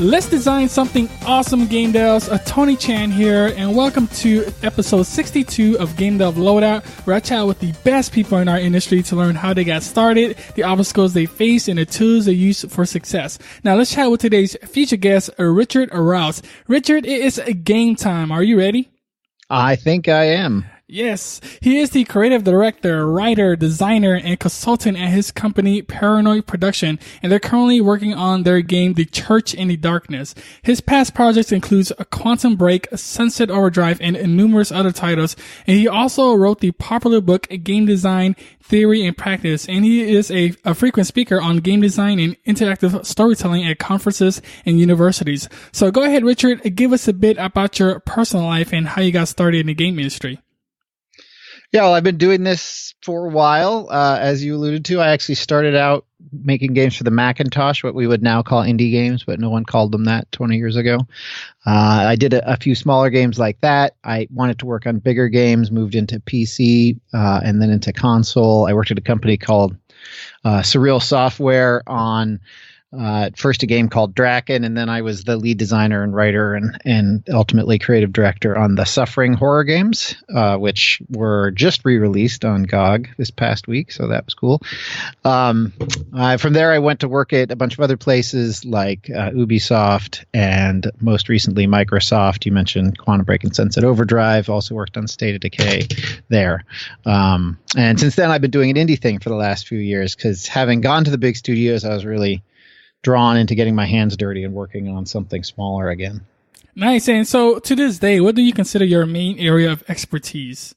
Let's design something awesome, Game Devs. Tony Chan here, and welcome to episode 62 of Game Dev Loadout, where I chat with the best people in our industry to learn how they got started, the obstacles they face, and the tools they use for success. Now, let's chat with today's featured guest, Richard Rouse. Richard, it is game time. Are you ready? I think I am. Yes, he is the creative director, writer, designer, and consultant at his company, Paranoid Production, and they're currently working on their game, The Church in the Darkness. His past projects includes Quantum Break, Sunset Overdrive, and numerous other titles, and he also wrote the popular book, Game Design, Theory and Practice, and he is a frequent speaker on game design and interactive storytelling at conferences and universities. So go ahead, Richard, give us a bit about your personal life and how you got started in the game industry. Yeah, well, I've been doing this for a while. As you alluded to, I actually started out making games for the Macintosh, what we would now call indie games, but no one called them that 20 years ago. I did a few smaller games like that. I wanted to work on bigger games, moved into PC, and then into console. I worked at a company called Surreal Software on first a game called Draken, and then I was the lead designer and writer and ultimately creative director on the Suffering horror games, which were just re-released on GOG this past week, so that was cool. From there, I went to work at a bunch of other places like Ubisoft and most recently Microsoft. You mentioned Quantum Break and Sunset Overdrive. Also worked on State of Decay there. And since then, I've been doing an indie thing for the last few years because having gone to the big studios, I was really drawn into getting my hands dirty and working on something smaller again. Nice. And so to this day, what do you consider your main area of expertise?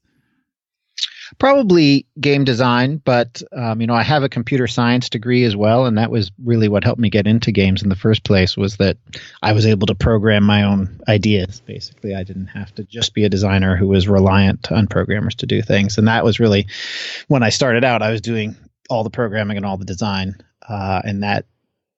Probably game design, but I have a computer science degree as well, and that was really what helped me get into games in the first place, was that I was able to program my own ideas. Basically, I didn't have to just be a designer who was reliant on programmers to do things. And that was really, when I started out, I was doing all the programming and all the design, and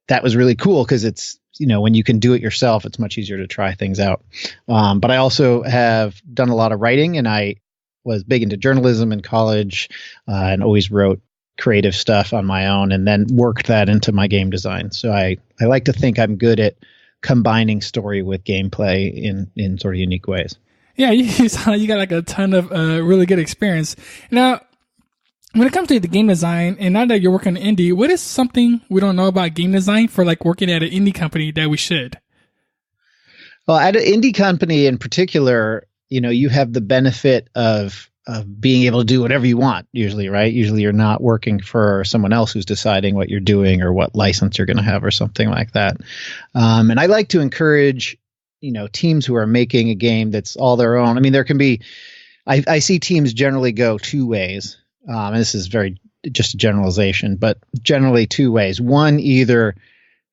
that was really cool because it's, when you can do it yourself, it's much easier to try things out. But I also have done a lot of writing, and I was big into journalism in college and always wrote creative stuff on my own and then worked that into my game design. So I like to think I'm good at combining story with gameplay in sort of unique ways. Yeah, you sound like you got like a ton of really good experience. Now, when it comes to the game design, and now that you're working in indie, what is something we don't know about game design for like working at an indie company that we should? Well, at an indie company in particular, you have the benefit of being able to do whatever you want usually, right? Usually you're not working for someone else who's deciding what you're doing or what license you're going to have or something like that. And I like to encourage, teams who are making a game that's all their own. I mean, there can be, I see teams generally go two ways. And this is just a generalization, but generally two ways. One, either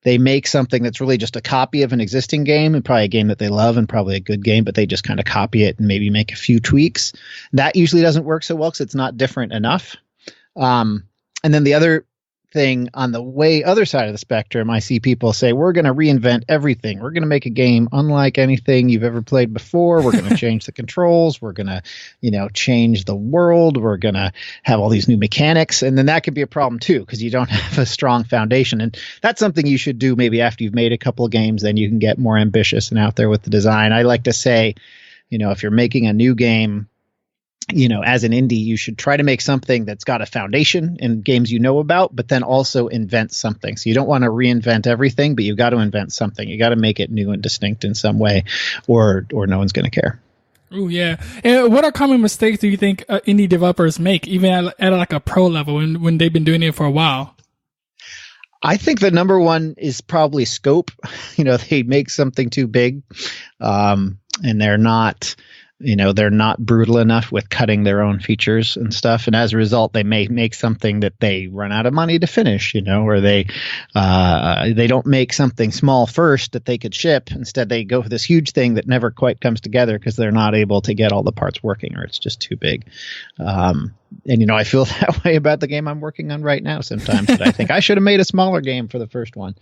they make something that's really just a copy of an existing game and probably a game that they love and probably a good game, but they just kind of copy it and maybe make a few tweaks. That usually doesn't work so well because it's not different enough. And then the other thing on the other side of the spectrum, I see people say, we're going to reinvent everything. We're going to make a game unlike anything you've ever played before. We're going to change the controls. We're going to, change the world. We're going to have all these new mechanics. And then that could be a problem too, because you don't have a strong foundation. And that's something you should do maybe after you've made a couple of games, then you can get more ambitious and out there with the design. I like to say, if you're making a new game, as an indie, you should try to make something that's got a foundation in games about, but then also invent something. So you don't want to reinvent everything, but you've got to invent something. You got to make it new and distinct in some way, or no one's going to care. Oh, yeah. And what are common mistakes do you think indie developers make, even at like a pro level when they've been doing it for a while? I think the number one is probably scope. They make something too big, and they're not brutal enough with cutting their own features and stuff. And as a result, they may make something that they run out of money to finish, or they don't make something small first that they could ship. Instead, they go for this huge thing that never quite comes together because they're not able to get all the parts working or it's just too big. And, I feel that way about the game I'm working on right now sometimes. That I think I should have made a smaller game for the first one.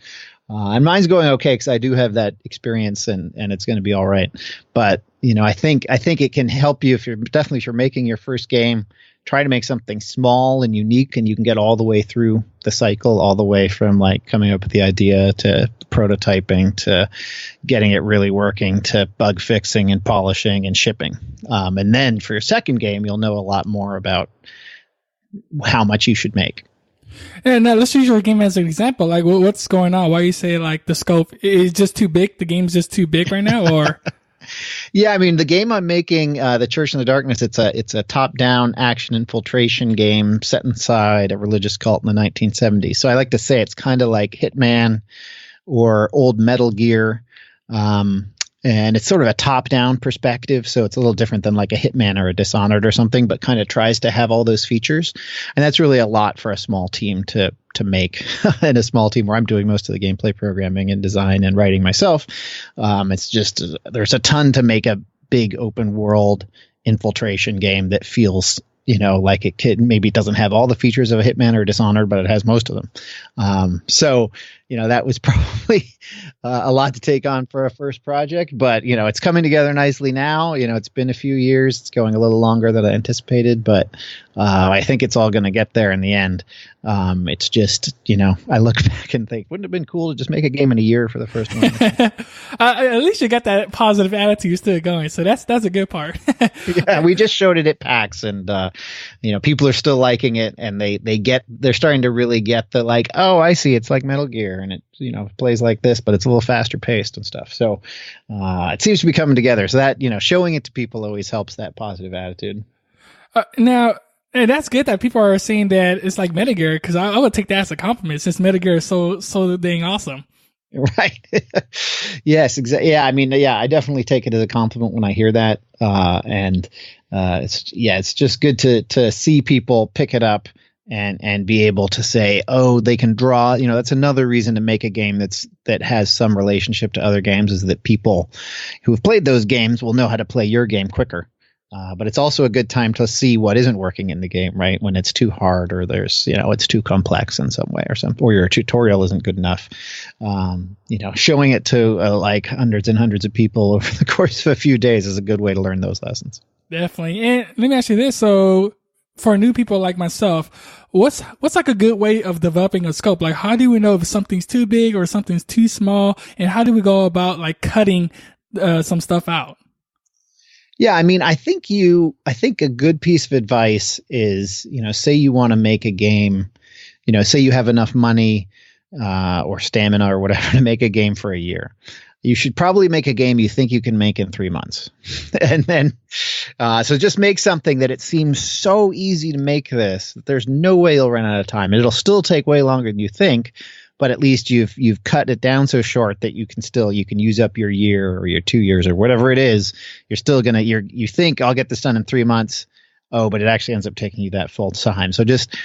And mine's going okay because I do have that experience and it's going to be all right. But, I think it can help you if you're making your first game, try to make something small and unique, and you can get all the way through the cycle, all the way from like coming up with the idea to prototyping to getting it really working to bug fixing and polishing and shipping. And then for your second game, you'll know a lot more about how much you should make. And now let's use your game as an example. Like, what's going on? Why you say like the scope is just too big? The game's just too big right now, or? Yeah, I mean, the game I'm making, The Church in the Darkness, it's a top-down action infiltration game set inside a religious cult in the 1970s. So I like to say it's kind of like Hitman or old Metal Gear. And it's sort of a top-down perspective, so it's a little different than like a Hitman or a Dishonored or something, but kind of tries to have all those features. And that's really a lot for a small team to make. And a small team where I'm doing most of the gameplay programming and design and writing myself. It's just there's a ton to make a big open world infiltration game that feels, like maybe doesn't have all the features of a Hitman or a Dishonored, but it has most of them. So that was probably a lot to take on for a first project, but it's coming together nicely now. It's been a few years. It's going a little longer than I anticipated, but I think it's all going to get there in the end. It's just, I look back and think, wouldn't it have been cool to just make a game in a year for the first one? At least you got that positive attitude still going. So that's a good part. Yeah, we just showed it at PAX, and people are still liking it, and they're starting to really get the like, oh, I see, it's like Metal Gear, and it plays like this, but it's a little faster paced and stuff. So it seems to be coming together. So that showing it to people always helps that positive attitude. Now. And that's good that people are saying that it's like Metal Gear, because I would take that as a compliment since Metal Gear is so dang awesome. Right. Yes, exactly. Yeah, I mean, I definitely take it as a compliment when I hear that. It's just good to see people pick it up and be able to say, oh, they can draw. That's another reason to make a game that has some relationship to other games, is that people who have played those games will know how to play your game quicker. But it's also a good time to see what isn't working in the game, right? When it's too hard, or there's, it's too complex in some way, or your tutorial isn't good enough. Showing it to like hundreds and hundreds of people over the course of a few days is a good way to learn those lessons. Definitely. And let me ask you this. So for new people like myself, what's like a good way of developing a scope? Like, how do we know if something's too big or something's too small? And how do we go about like cutting some stuff out? Yeah, I mean, I think a good piece of advice is, say you want to make a game, say you have enough money or stamina or whatever to make a game for a year. You should probably make a game you think you can make in 3 months. And then, so just make something that it seems so easy to make this, that there's no way you'll run out of time. And it'll still take way longer than you think, but at least you've cut it down so short that you can use up your year or your 2 years or whatever it is. You're still you think I'll get this done in 3 months. Oh, but it actually ends up taking you that full time. So just,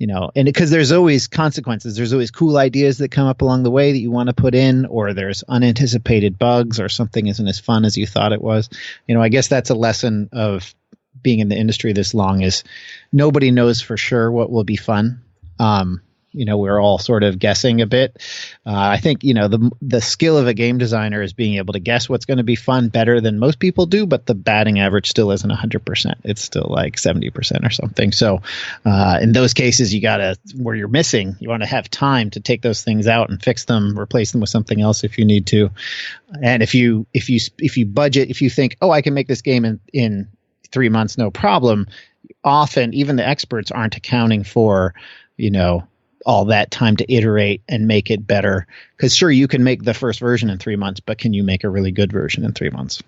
and because there's always consequences, there's always cool ideas that come up along the way that you want to put in, or there's unanticipated bugs, or something isn't as fun as you thought it was. I guess that's a lesson of being in the industry this long, is nobody knows for sure what will be fun. We're all sort of guessing a bit. I think, the skill of a game designer is being able to guess what's going to be fun better than most people do, but the batting average still isn't 100%. It's still like 70% or something. So in those cases, where you're missing, you want to have time to take those things out and fix them, replace them with something else if you need to. And if you budget, if you think, oh, I can make this game in 3 months, no problem. Often, even the experts aren't accounting for, all that time to iterate and make it better. Because sure, you can make the first version in 3 months, but can you make a really good version in 3 months?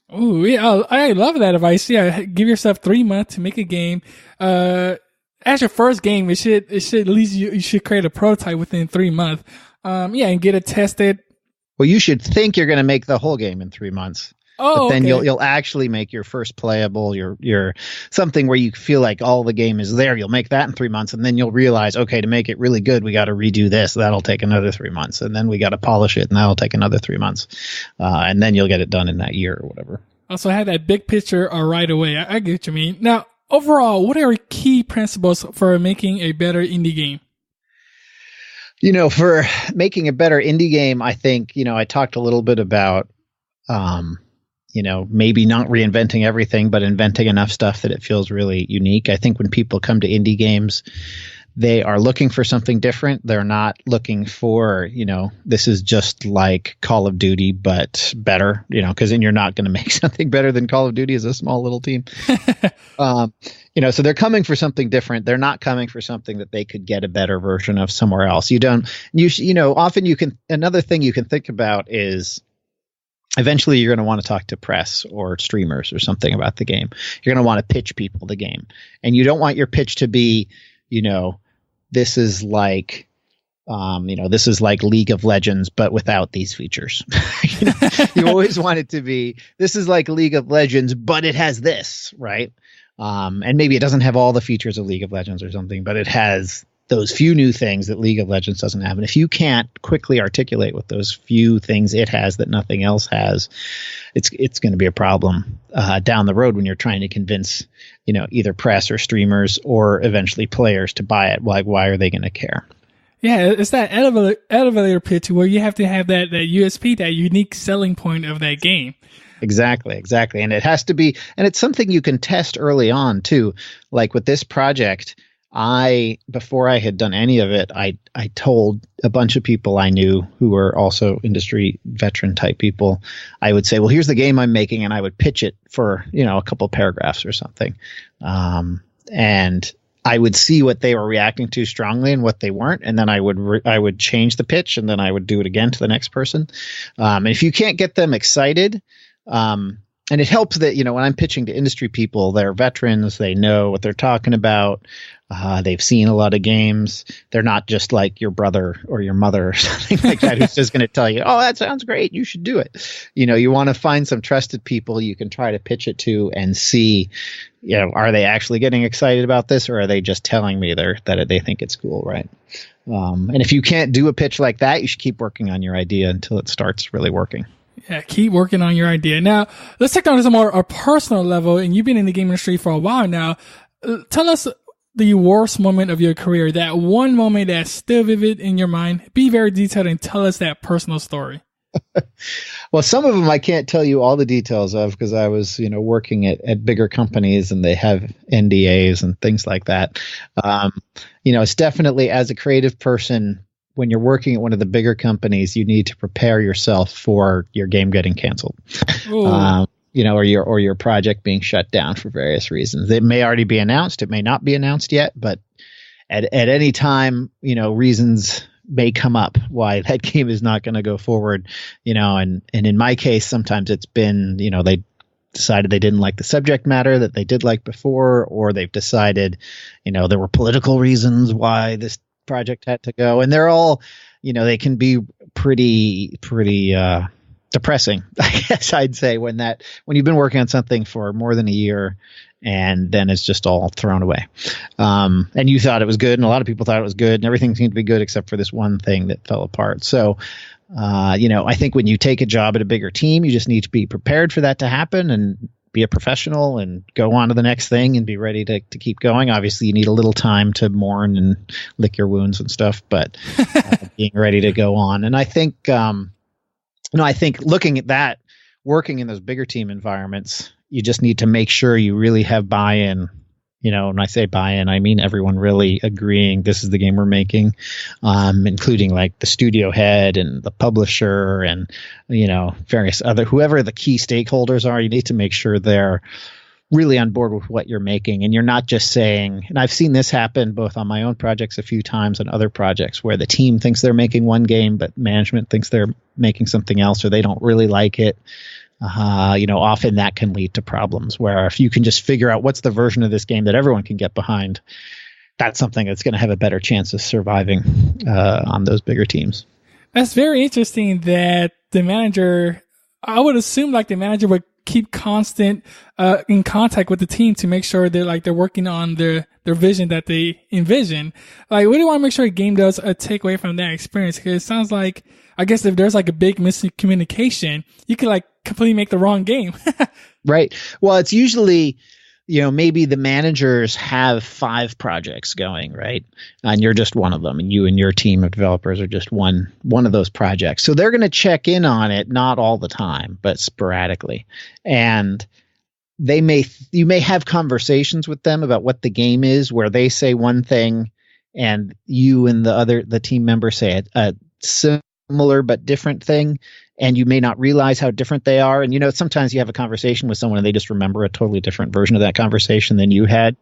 Oh, yeah, I love that advice. Yeah, give yourself 3 months to make a game. As your first game, it should at least you should create a prototype within 3 months. And get it tested. Well, you should think you're going to make the whole game in 3 months. Oh, but then okay. you'll actually make your first playable, your something where you feel like all the game is there. You'll make that in 3 months, and then you'll realize, okay, to make it really good, we got to redo this. That'll take another 3 months, and then we got to polish it, and that'll take another 3 months, and then you'll get it done in that year or whatever. Also, have that big picture right away. I get what you mean. Now, overall, what are key principles for making a better indie game? For making a better indie game, I think I talked a little bit about. Maybe not reinventing everything, but inventing enough stuff that it feels really unique. I think when people come to indie games, they are looking for something different. They're not looking for, this is just like Call of Duty, but better, because then you're not going to make something better than Call of Duty as a small little team. So they're coming for something different. They're not coming for something that they could get a better version of somewhere else. Often another thing you can think about is eventually you're going to want to talk to press or streamers or something about the game. You're going to want to pitch people the game, and you don't want your pitch to be, this is like League of Legends, but without these features. You always want it to be, this is like League of Legends, but it has this, right? And maybe it doesn't have all the features of League of Legends or something, but it has those few new things that League of Legends doesn't have. And if you can't quickly articulate what those few things it has that nothing else has, it's going to be a problem down the road when you're trying to convince, either press or streamers or eventually players to buy it. Like, why are they going to care? Yeah, it's that elevator pitch where you have to have that USP, that unique selling point of that game. Exactly. And it has to be, and it's something you can test early on too. Like with this project, before I had done any of it, I told a bunch of people I knew who were also industry veteran type people. I would say, well, here's the game I'm making, and I would pitch it for, a couple paragraphs or something. And I would see what they were reacting to strongly and what they weren't. And then I would change the pitch, and then I would do it again to the next person. And if you can't get them excited, and it helps that, when I'm pitching to industry people, they're veterans, they know what they're talking about. They've seen a lot of games. They're not just like your brother or your mother or something like that who's just going to tell you, oh, that sounds great, you should do it. You want to find some trusted people you can try to pitch it to and see, are they actually getting excited about this, or are they just telling me that they think it's cool, right? And if you can't do a pitch like that, you should keep working on your idea until it starts really working. Yeah, keep working on your idea. Now, let's take on this more a personal level, and you've been in the game industry for a while now. Tell us the worst moment of your career, that one moment that's still vivid in your mind. Be very detailed and tell us that personal story. Well, some of them I can't tell you all the details of because I was, working at bigger companies and they have NDAs and things like that. It's definitely, as a creative person, when you're working at one of the bigger companies, you need to prepare yourself for your game getting canceled, or your project being shut down for various reasons. It may already be announced. It may not be announced yet, but at any time, reasons may come up why that game is not going to go forward, and in my case, sometimes it's been, they decided they didn't like the subject matter that they did like before, or they've decided, there were political reasons why this project had to go, and they're all, they can be pretty depressing, I guess I'd say, when you've been working on something for more than a year and then it's just all thrown away. And you thought it was good, and a lot of people thought it was good, and everything seemed to be good except for this one thing that fell apart. So, I think when you take a job at a bigger team, you just need to be prepared for that to happen and be a professional and go on to the next thing and be ready to keep going. Obviously, you need a little time to mourn and lick your wounds and stuff, but being ready to go on. And I think, I think looking at that, working in those bigger team environments, you just need to make sure you really have buy-in. When I say buy-in, I mean everyone really agreeing this is the game we're making, including like the studio head and the publisher and, various other, whoever the key stakeholders are. You need to make sure they're really on board with what you're making. And you're not just saying, and I've seen this happen both on my own projects a few times and other projects where the team thinks they're making one game, but management thinks they're making something else, or they don't really like it. Often that can lead to problems where if you can just figure out what's the version of this game that everyone can get behind, that's something that's going to have a better chance of surviving on those bigger teams. That's very interesting that the manager, I would assume like the manager would keep constant in contact with the team to make sure they're working on their vision that they envision. Like, we do want to make sure a game does take away from that experience, because it sounds like, I guess if there's like a big miscommunication, you could like completely make the wrong game. Right. Well, it's usually, maybe the managers have 5 projects going, right? And you're just one of them, and you and your team of developers are just one of those projects. So they're going to check in on it, not all the time, but sporadically. And you may have conversations with them about what the game is, where they say one thing and you and the team member say a similar but different thing, and you may not realize how different they are. And sometimes you have a conversation with someone and they just remember a totally different version of that conversation than you had.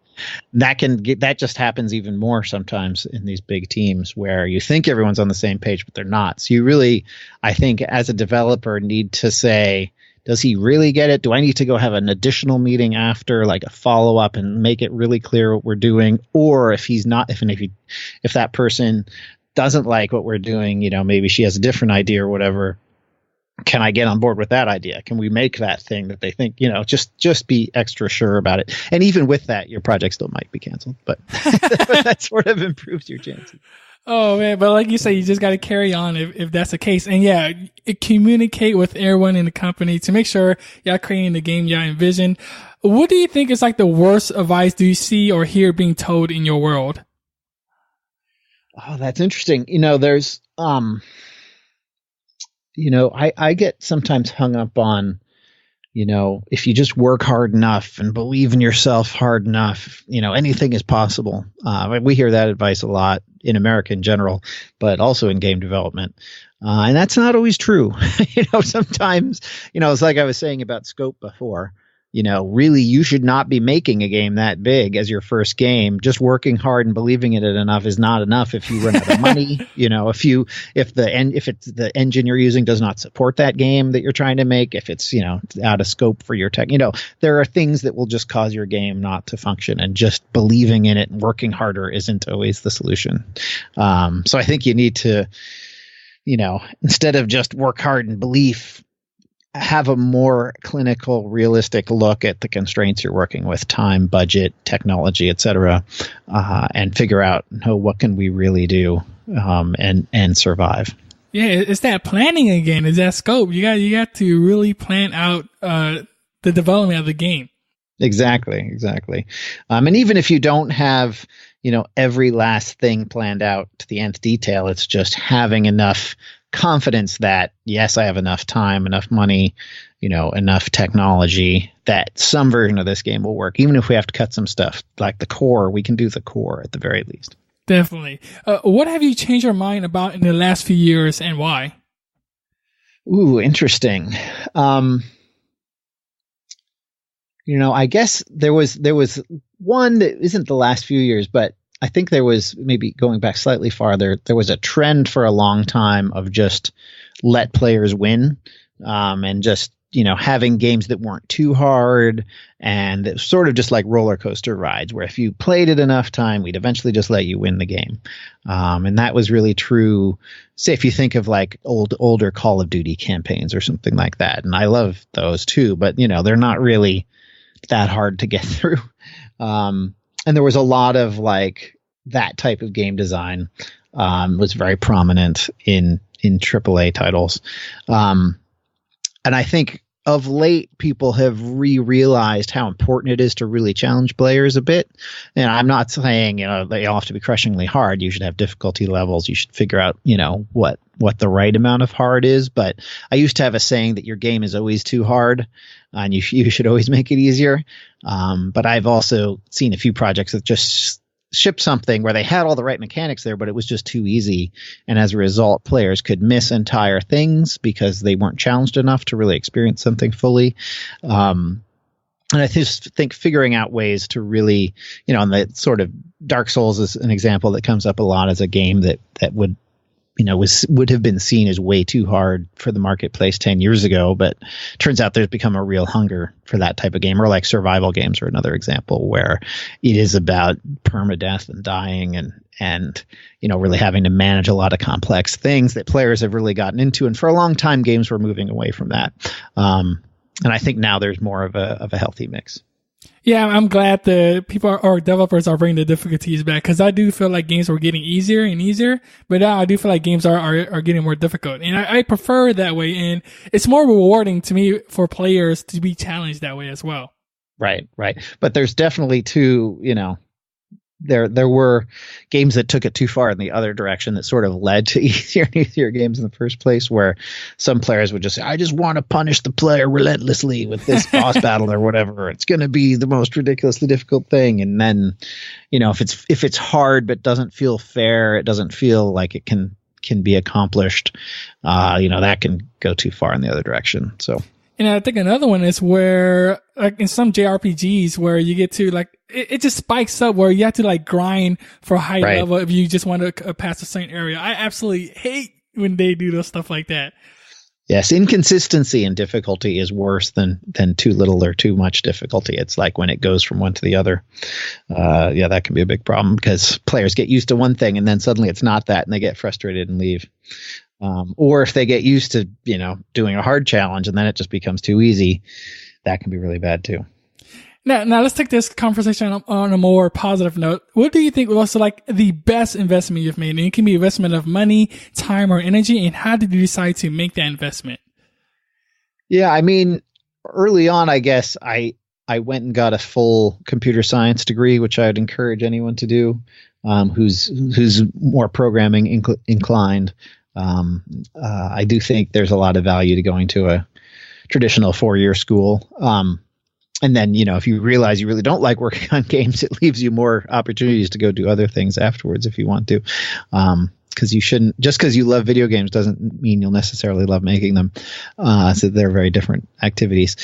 That just happens even more sometimes in these big teams where you think everyone's on the same page, but they're not. So you really, I think, as a developer, need to say, does he really get it? Do I need to go have an additional meeting after, like a follow up, and make it really clear what we're doing? Or if he's not, if that person doesn't like what we're doing, maybe she has a different idea or whatever, can I get on board with that idea? Can we make that thing that they think, just be extra sure about it. And even with that, your project still might be canceled, but that sort of improves your chances. Oh man, but like you say, you just got to carry on if that's the case. And yeah, communicate with everyone in the company to make sure y'all creating the game y'all envision. What do you think is like the worst advice do you see or hear being told in your world? Oh, that's interesting. There's, I get sometimes hung up on, if you just work hard enough and believe in yourself hard enough, anything is possible. We hear that advice a lot in America in general, but also in game development. And that's not always true. Sometimes, it's like I was saying about scope before. Really, you should not be making a game that big as your first game. Just working hard and believing in it enough is not enough if you run out of money. If the engine you're using does not support that game that you're trying to make, if it's out of scope for your tech, there are things that will just cause your game not to function. And just believing in it and working harder isn't always the solution. So I think you need to, instead of just work hard and belief, have a more clinical, realistic look at the constraints you're working with, time, budget, technology, et cetera, and figure out what can we really do and survive. Yeah, it's that planning again. It's that scope. You got to really plan out the development of the game. Exactly. And even if you don't have every last thing planned out to the nth detail, it's just having enough confidence that, yes, I have enough time, enough money, enough technology that some version of this game will work. Even if we have to cut some stuff, like the core, we can do the core at the very least. Definitely. What have you changed your mind about in the last few years and why? Ooh, interesting. I guess there was one that isn't the last few years, but I think there was, maybe going back slightly farther, there was a trend for a long time of just let players win, and just, having games that weren't too hard, and it was sort of just like roller coaster rides where if you played it enough time, we'd eventually just let you win the game. And that was really true. Say, if you think of like older Call of Duty campaigns or something like that. And I love those too, but they're not really that hard to get through. And there was a lot of like that type of game design was very prominent in AAA titles. And I think of late, people have realized how important it is to really challenge players a bit. And I'm not saying, they all have to be crushingly hard. You should have difficulty levels. You should figure out, what the right amount of hard is. But I used to have a saying that your game is always too hard and you should always make it easier. But I've also seen a few projects that just shipped something where they had all the right mechanics there, but it was just too easy. And as a result, players could miss entire things because they weren't challenged enough to really experience something fully. And I just think figuring out ways to really, and the sort of Dark Souls is an example that comes up a lot as a game that would, would have been seen as way too hard for the marketplace 10 years ago, but turns out there's become a real hunger for that type of game. Or like survival games are another example where it is about permadeath and dying and really having to manage a lot of complex things that players have really gotten into. And for a long time, games were moving away from that. And I think now there's more of a healthy mix. Yeah, I'm glad the people or developers are bringing the difficulties back, because I do feel like games were getting easier and easier, but now I do feel like games are getting more difficult. And I prefer it that way. And it's more rewarding to me for players to be challenged that way as well. Right. But there's definitely two, there were games that took it too far in the other direction that sort of led to easier and easier games in the first place, where some players would just say, I just want to punish the player relentlessly with this boss battle or whatever. It's going to be the most ridiculously difficult thing. And then, if it's hard but doesn't feel fair, it doesn't feel like it can be accomplished, that can go too far in the other direction. So. And I think another one is where, like in some JRPGs, where you get to like, it just spikes up where you have to like grind for a high level if you just want to pass a certain area. I absolutely hate when they do those stuff like that. Yes, inconsistency in difficulty is worse than too little or too much difficulty. It's like when it goes from one to the other. That can be a big problem because players get used to one thing and then suddenly it's not that and they get frustrated and leave. Or if they get used to, doing a hard challenge and then it just becomes too easy, that can be really bad too. Now let's take this conversation on a more positive note. What do you think was like the best investment you've made? And it can be investment of money, time, or energy. And how did you decide to make that investment? Yeah, I mean, early on, I guess I went and got a full computer science degree, which I would encourage anyone to do, who's more programming inclined. I do think there's a lot of value to going to a traditional 4-year school. And then, if you realize you really don't like working on games, it leaves you more opportunities to go do other things afterwards if you want to. Because you shouldn't, just because you love video games doesn't mean you'll necessarily love making them. So they're very different activities.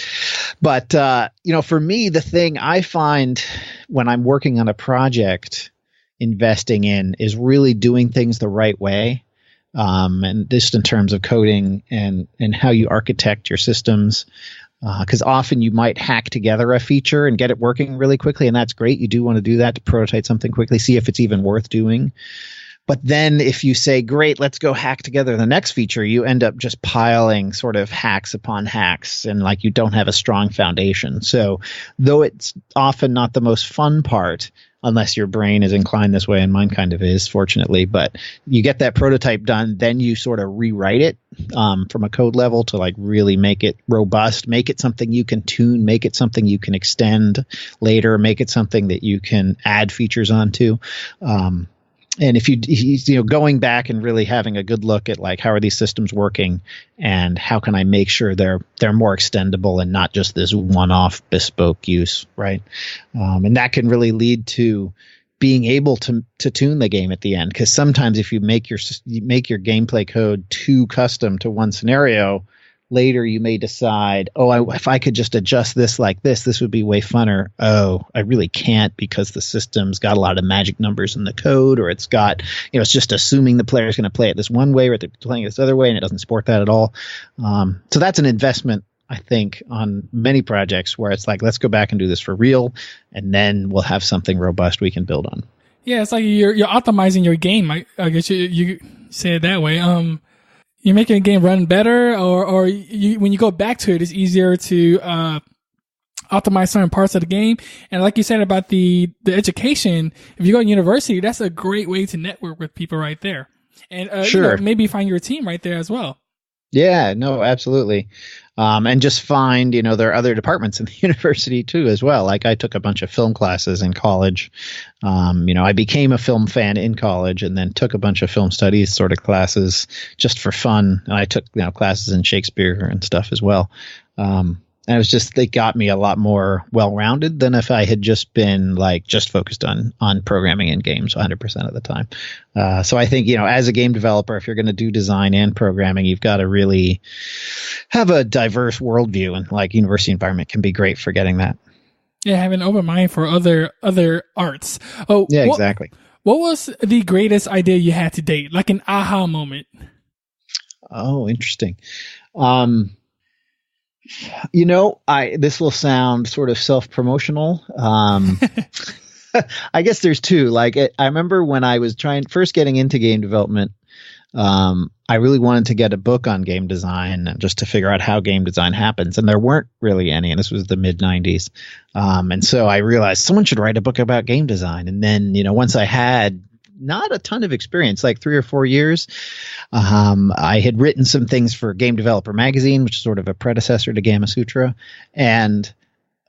But, for me, the thing I find when I'm working on a project investing in is really doing things the right way. And just in terms of coding and how you architect your systems. Because often you might hack together a feature and get it working really quickly, and that's great. You do want to do that to prototype something quickly, see if it's even worth doing. But then if you say, great, let's go hack together the next feature, you end up just piling sort of hacks upon hacks, and like you don't have a strong foundation. So though it's often not the most fun part, unless your brain is inclined this way, and mine kind of is, fortunately. But you get that prototype done, then you sort of rewrite it from a code level to like really make it robust, make it something you can tune, make it something you can extend later, make it something that you can add features onto. And if you going back and really having a good look at like how are these systems working and how can I make sure they're more extendable and not just this one-off bespoke use, right? And that can really lead to being able to tune the game at the end, because sometimes if you make your gameplay code too custom to one scenario, later you may decide, if I could just adjust this like this would be way funner. Oh, I really can't because the system's got a lot of magic numbers in the code, or it's got, it's just assuming the player's going to play it this one way or they're playing it this other way, and it doesn't support that at all. So that's an investment, I think, on many projects where it's like, let's go back and do this for real, and then we'll have something robust we can build on. Yeah, it's like you're optimizing your game. I guess you say it that way. You're making a game run better, or when you go back to it, it's easier to optimize certain parts of the game. And like you said about the education, if you go to university, that's a great way to network with people right there. And sure. Maybe find your team right there as well. Yeah, no, absolutely. And just find, there are other departments in the university too, as well. Like I took a bunch of film classes in college. I became a film fan in college and then took a bunch of film studies sort of classes just for fun. And I took, classes in Shakespeare and stuff as well. And it was just, they got me a lot more well-rounded than if I had just been like just focused on programming in games 100% of the time. So I think, as a game developer, if you're going to do design and programming, you've got to really have a diverse worldview, and like university environment can be great for getting that. Yeah, have an open mind for other arts. Oh, yeah, exactly. What was the greatest idea you had to date? Like an aha moment? Oh, interesting. This will sound sort of self-promotional. I guess there's two. Like I remember when I was first getting into game development, I really wanted to get a book on game design just to figure out how game design happens. And there weren't really any, and this was the mid 90s. And so I realized someone should write a book about game design. And then, once I had not a ton of experience, like 3 or 4 years, I had written some things for Game Developer Magazine, which is sort of a predecessor to Gamasutra. And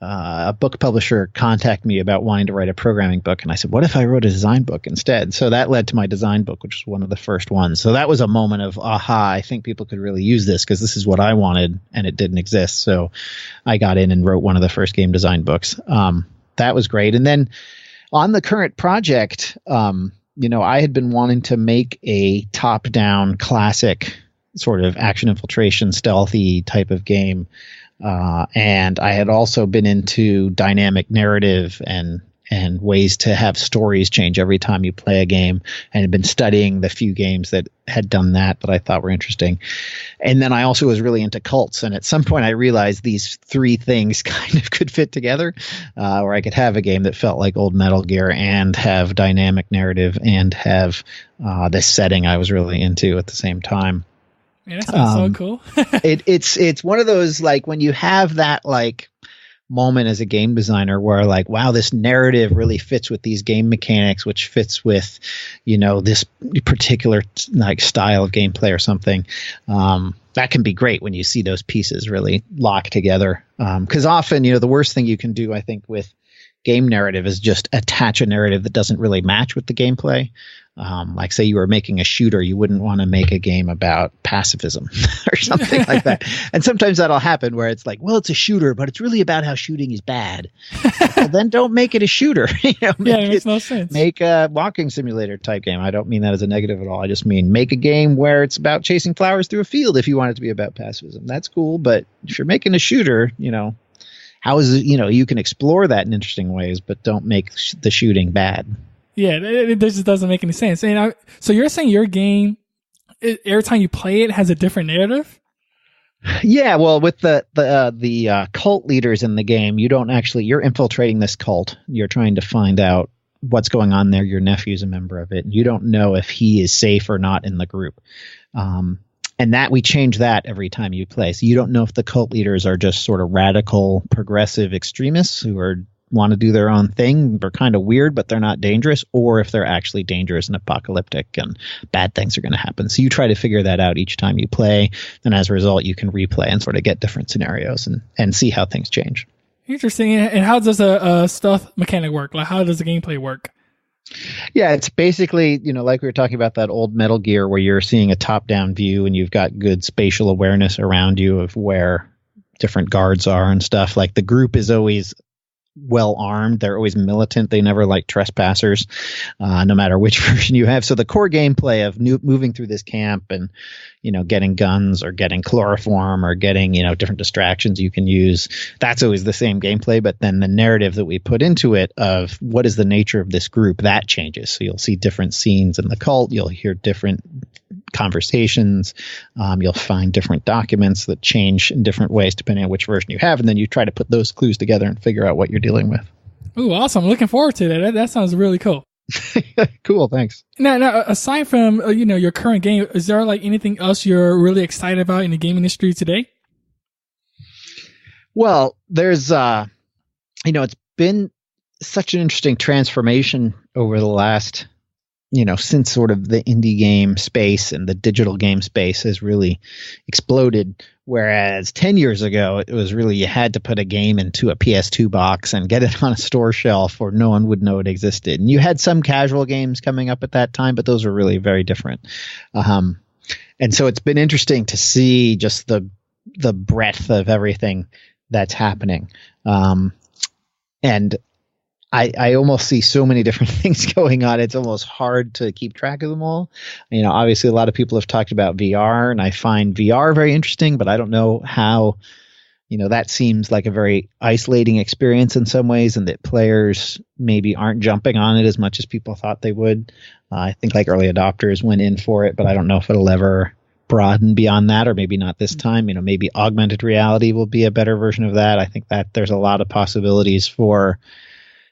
a book publisher contacted me about wanting to write a programming book. And I said, what if I wrote a design book instead? So that led to my design book, which was one of the first ones. So that was a moment of, aha, I think people could really use this because this is what I wanted and it didn't exist. So I got in and wrote one of the first game design books. That was great. And then on the current project, I had been wanting to make a top-down classic sort of action infiltration stealthy type of game. And I had also been into dynamic narrative and ways to have stories change every time you play a game, and had been studying the few games that had done that I thought were interesting. And then I also was really into cults. And at some point I realized these three things kind of could fit together, where I could have a game that felt like old Metal Gear and have dynamic narrative and have this setting I was really into at the same time. Yeah, that sounds so cool. It's one of those, like, when you have that like moment as a game designer where like, wow, this narrative really fits with these game mechanics, which fits with, this particular like style of gameplay or something. That can be great when you see those pieces really lock together. Because often, the worst thing you can do, I think, with game narrative is just attach a narrative that doesn't really match with the gameplay. Like, say you were making a shooter, you wouldn't want to make a game about pacifism or something like that. And sometimes that'll happen where it's like, well, it's a shooter, but it's really about how shooting is bad. Well, then don't make it a shooter. It makes no sense. Make a walking simulator type game. I don't mean that as a negative at all. I just mean make a game where it's about chasing flowers through a field if you want it to be about pacifism. That's cool. But if you're making a shooter, how is it, you can explore that in interesting ways, but don't make the shooting bad. Yeah, it just doesn't make any sense. And so you're saying your game, every time you play it, has a different narrative? Yeah, well, with the cult leaders in the game, you're infiltrating this cult. You're trying to find out what's going on there. Your nephew's a member of it. You don't know if he is safe or not in the group. And that we change that every time you play. So you don't know if the cult leaders are just sort of radical, progressive extremists who want to do their own thing. They're kind of weird, but they're not dangerous, or if they're actually dangerous and apocalyptic and bad things are going to happen. So you try to figure that out each time you play. And as a result, you can replay and sort of get different scenarios and see how things change. Interesting. And how does a stealth mechanic work? Like, how does the gameplay work? Yeah, it's basically, like we were talking about that old Metal Gear where you're seeing a top-down view and you've got good spatial awareness around you of where different guards are and stuff. Like, the group is always well armed. They're always militant. They never like trespassers, no matter which version you have. So the core gameplay of moving through this camp and, getting guns or getting chloroform or getting, different distractions you can use, that's always the same gameplay. But then the narrative that we put into it of what is the nature of this group, that changes. So you'll see different scenes in the cult. You'll hear different conversations. You'll find different documents that change in different ways depending on which version you have. And then you try to put those clues together and figure out what you're dealing with. Ooh, awesome. Looking forward to that. That sounds really cool. Cool. Thanks. Now, aside from, your current game, is there like anything else you're really excited about in the game industry today? Well, there's, it's been such an interesting transformation over the last, since sort of the indie game space and the digital game space has really exploded. Whereas 10 years ago, it was really, you had to put a game into a PS2 box and get it on a store shelf or no one would know it existed. And you had some casual games coming up at that time, but those were really very different. And so it's been interesting to see just the breadth of everything that's happening. And I almost see so many different things going on. It's almost hard to keep track of them all. Obviously a lot of people have talked about VR, and I find VR very interesting, but I don't know how, that seems like a very isolating experience in some ways, and that players maybe aren't jumping on it as much as people thought they would. I think like early adopters went in for it, but I don't know if it'll ever broaden beyond that, or maybe not this time. Maybe augmented reality will be a better version of that. I think that there's a lot of possibilities for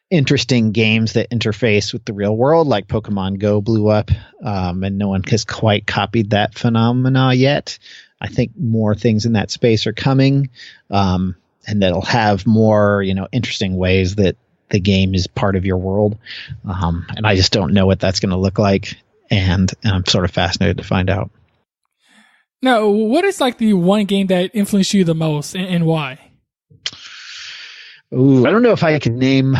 interesting games that interface with the real world, like Pokemon Go blew up, and no one has quite copied that phenomena yet. I think more things in that space are coming, and that'll have more, interesting ways that the game is part of your world. And I just don't know what that's going to look like, and I'm sort of fascinated to find out. Now, what is like the one game that influenced you the most, and why? Ooh, I don't know if I can name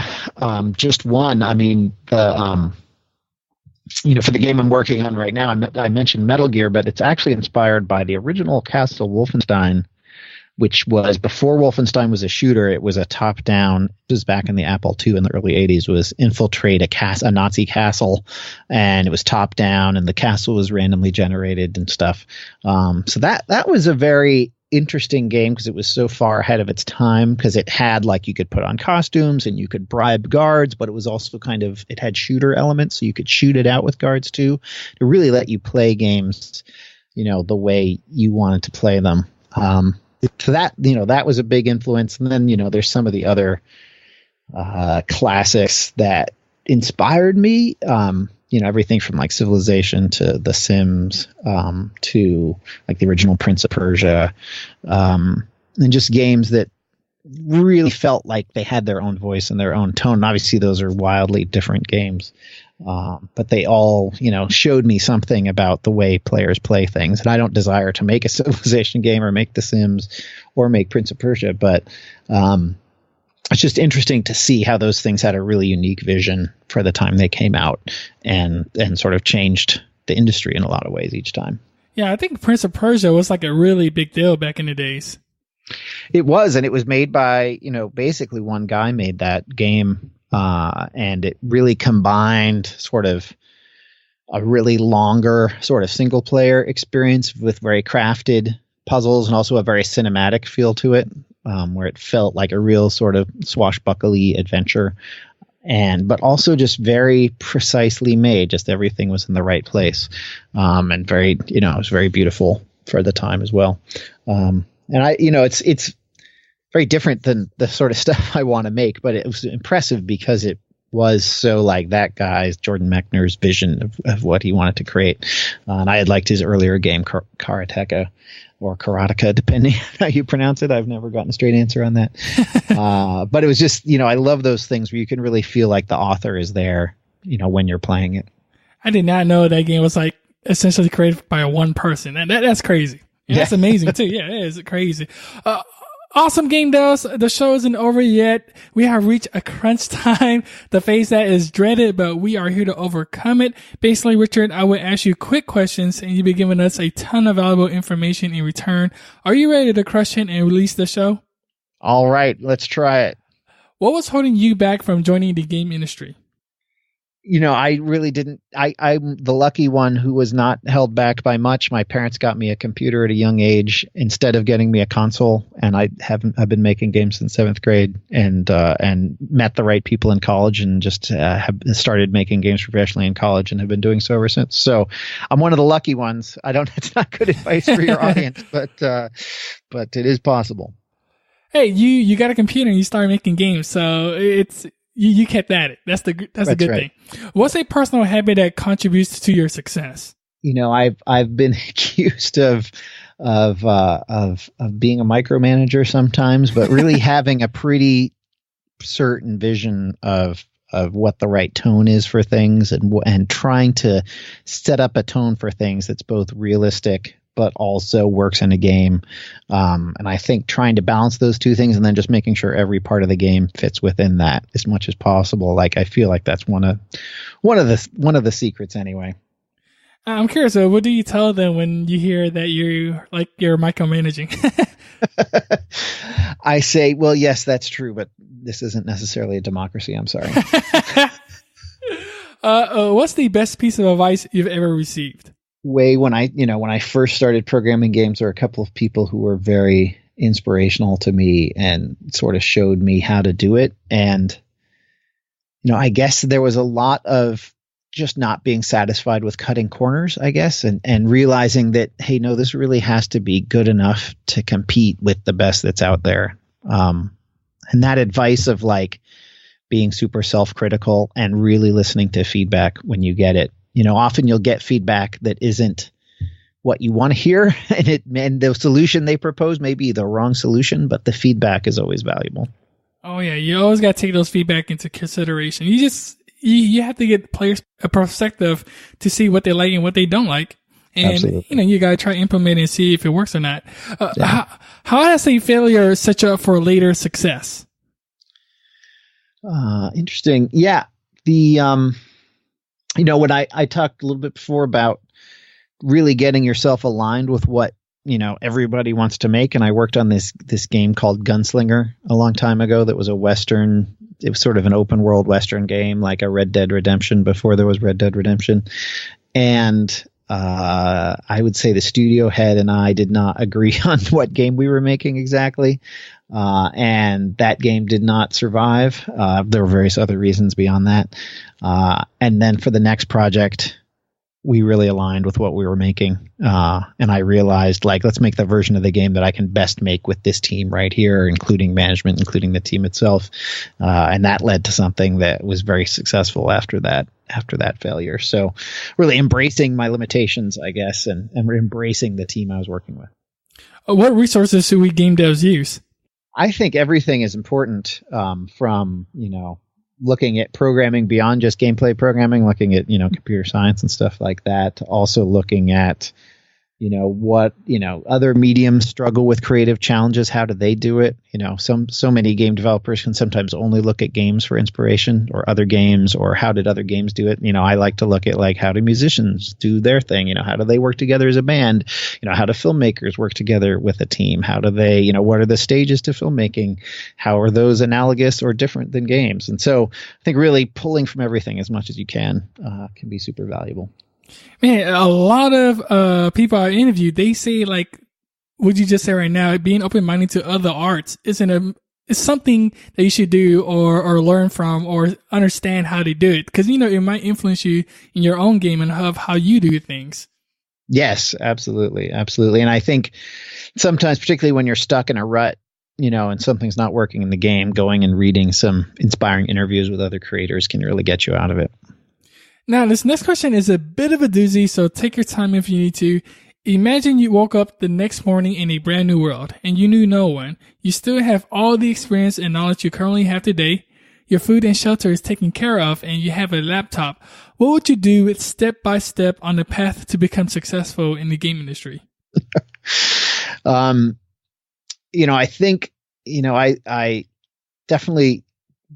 just one. I mean, for the game I'm working on right now, I mentioned Metal Gear, but it's actually inspired by the original Castle Wolfenstein, which was before Wolfenstein was a shooter. It was a top-down. This was back in the Apple II in the early 80s. Was infiltrate a Nazi castle, and it was top-down, and the castle was randomly generated and stuff. So that was a very interesting game because it was so far ahead of its time, because it had, like, you could put on costumes and you could bribe guards, but it was also it had shooter elements, so you could shoot it out with guards too, to really let you play games, the way you wanted to play them. So that was a big influence. And then, there's some of the other classics that inspired me, everything from like Civilization to The Sims, to like the original Prince of Persia, and just games that really felt like they had their own voice and their own tone. And obviously those are wildly different games. But they all, showed me something about the way players play things. And I don't desire to make a Civilization game or make The Sims or make Prince of Persia, but it's just interesting to see how those things had a really unique vision for the time they came out, and sort of changed the industry in a lot of ways each time. Yeah, I think Prince of Persia was like a really big deal back in the days. It was, and it was made by, basically one guy made that game. And it really combined sort of a really longer sort of single player experience with very crafted puzzles, and also a very cinematic feel to it, where it felt like a real sort of swashbuckly adventure, but also just very precisely made. Just everything was in the right place, and very, it was very beautiful for the time as well. And it's very different than the sort of stuff I want to make, but it was impressive because it was so like that guy's, Jordan Mechner's, vision of what he wanted to create. And I had liked his earlier game, Karateka, or Karateka, depending on how you pronounce it. I've never gotten a straight answer on that. But it was just, I love those things where you can really feel like the author is there, when you're playing it. I did not know that game was like essentially created by one person. And that's crazy. And that's amazing too. Yeah, it is crazy. Awesome game, though. The show isn't over yet. We have reached a crunch time. The phase that is dreaded, but we are here to overcome it. Basically, Richard, I would ask you quick questions, and you'll be giving us a ton of valuable information in return. Are you ready to crush it and release the show? All right, let's try it. What was holding you back from joining the game industry? I really didn't. I'm the lucky one who was not held back by much. My parents got me a computer at a young age instead of getting me a console, and I've been making games since 7th grade, and met the right people in college, and just have started making games professionally in college, and have been doing so ever since. So I'm one of the lucky ones. It's not good advice for your audience, but it is possible. Hey, you got a computer and you started making games, so it's. You kept at it. That's a good right. thing. What's a personal habit that contributes to your success? I've been accused of being a micromanager sometimes, but really having a pretty certain vision of what the right tone is for things, and trying to set up a tone for things that's both realistic but also works in a game. And I think trying to balance those two things, and then just making sure every part of the game fits within that as much as possible. Like, I feel like that's one of the secrets anyway. I'm curious, what do you tell them when you hear that you're micromanaging? I say, well, yes, that's true, but this isn't necessarily a democracy. I'm sorry. What's the best piece of advice you've ever received? When I first started programming games, there were a couple of people who were very inspirational to me and sort of showed me how to do it. And, I guess there was a lot of just not being satisfied with cutting corners, I guess, and realizing that, hey, no, this really has to be good enough to compete with the best that's out there. And that advice of like being super self-critical and really listening to feedback when you get it. Often you'll get feedback that isn't what you want to hear, and the solution they propose may be the wrong solution, but the feedback is always valuable. Oh yeah, you always got to take those feedback into consideration. You have to get players a perspective to see what they like and what they don't like, and Absolutely. You got to try to implement it and see if it works or not. How has a failure set you up for later success? Interesting. Yeah. When I talked a little bit before about really getting yourself aligned with what, everybody wants to make. And I worked on this game called Gunslinger a long time ago that was a Western. It was sort of an open world Western game, like a Red Dead Redemption before there was Red Dead Redemption. And I would say the studio head and I did not agree on what game we were making exactly. And that game did not survive. There were various other reasons beyond that. And then for the next project, we really aligned with what we were making. And I realized, let's make the version of the game that I can best make with this team right here, including management, including the team itself. And that led to something that was very successful after that failure. So really embracing my limitations, I guess, and embracing the team I was working with. What resources should we game devs use? I think everything is important, from, looking at programming beyond just gameplay programming, looking at, computer science and stuff like that, to also looking at, what, other mediums struggle with creative challenges. How do they do it? So many game developers can sometimes only look at games for inspiration, or other games, or how did other games do it? I like to look at how do musicians do their thing? How do they work together as a band? How do filmmakers work together with a team? How do they, what are the stages to filmmaking? How are those analogous or different than games? And so I think really pulling from everything as much as you can be super valuable. Man, a lot of people I interviewed, they say what you just said right now, being open-minded to other arts is something that you should do or learn from or understand how to do it. Because, it might influence you in your own game and of how you do things. Yes, absolutely. Absolutely. And I think sometimes, particularly when you're stuck in a rut, and something's not working in the game, going and reading some inspiring interviews with other creators can really get you out of it. Now, this next question is a bit of a doozy, so take your time if you need to. Imagine you woke up the next morning in a brand new world and you knew no one. You still have all the experience and knowledge you currently have today. Your food and shelter is taken care of and you have a laptop. What would you do with step by step on the path to become successful in the game industry? I think, I definitely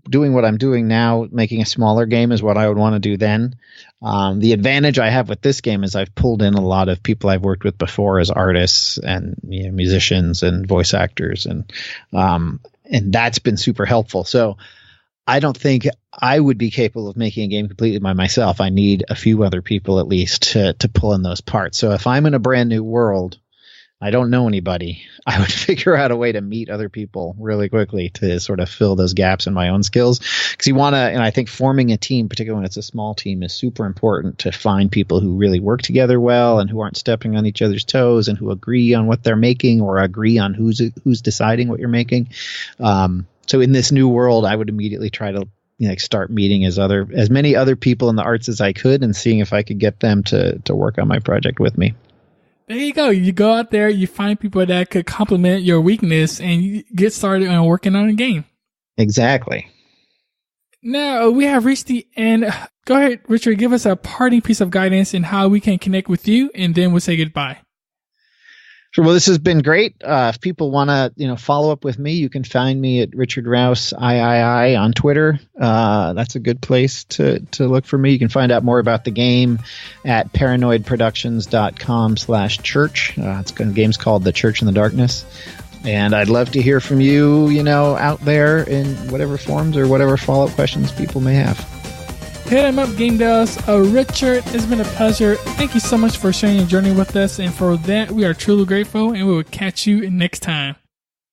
doing what I'm doing now, making a smaller game is what I would want to do then. The advantage I have with this game is I've pulled in a lot of people I've worked with before as artists and musicians and voice actors, and that's been super helpful. So I don't think I would be capable of making a game completely by myself. I need a few other people at least to pull in those parts. So if I'm in a brand new world, I don't know anybody, I would figure out a way to meet other people really quickly to sort of fill those gaps in my own skills. Because and I think forming a team, particularly when it's a small team, is super important to find people who really work together well and who aren't stepping on each other's toes and who agree on what they're making or agree on who's deciding what you're making. So in this new world, I would immediately try to start meeting as many other people in the arts as I could and seeing if I could get them to work on my project with me. There you go. You go out there, you find people that could complement your weakness, and you get started on working on a game. Exactly. Now, we have reached the end. Go ahead, Richard, give us a parting piece of guidance in how we can connect with you, and then we'll say goodbye. Sure. Well, this has been great. If people want to, follow up with me, you can find me at Richard Rouse III on Twitter. That's a good place to look for me. You can find out more about the game at paranoidproductions.com/church. The game's called The Church in the Darkness. And I'd love to hear from you, out there in whatever forms or whatever follow-up questions people may have. Hit them up, Game Devs. Richard, it's been a pleasure. Thank you so much for sharing your journey with us. And for that, we are truly grateful, and we will catch you next time.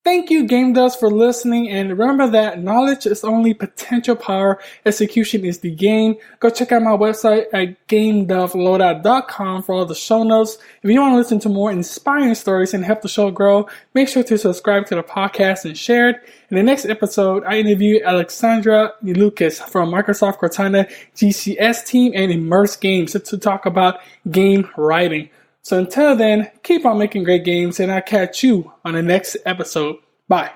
Thank you, Game Devs, for listening. And remember that knowledge is only potential power. Execution is the game. Go check out my website at gamedevloadout.com for all the show notes. If you want to listen to more inspiring stories and help the show grow, make sure to subscribe to the podcast and share it. In the next episode, I interview Alexandra Niloukas from Microsoft Cortana GCS team and Immerse Games to talk about game writing. So until then, keep on making great games, and I'll catch you on the next episode. Bye.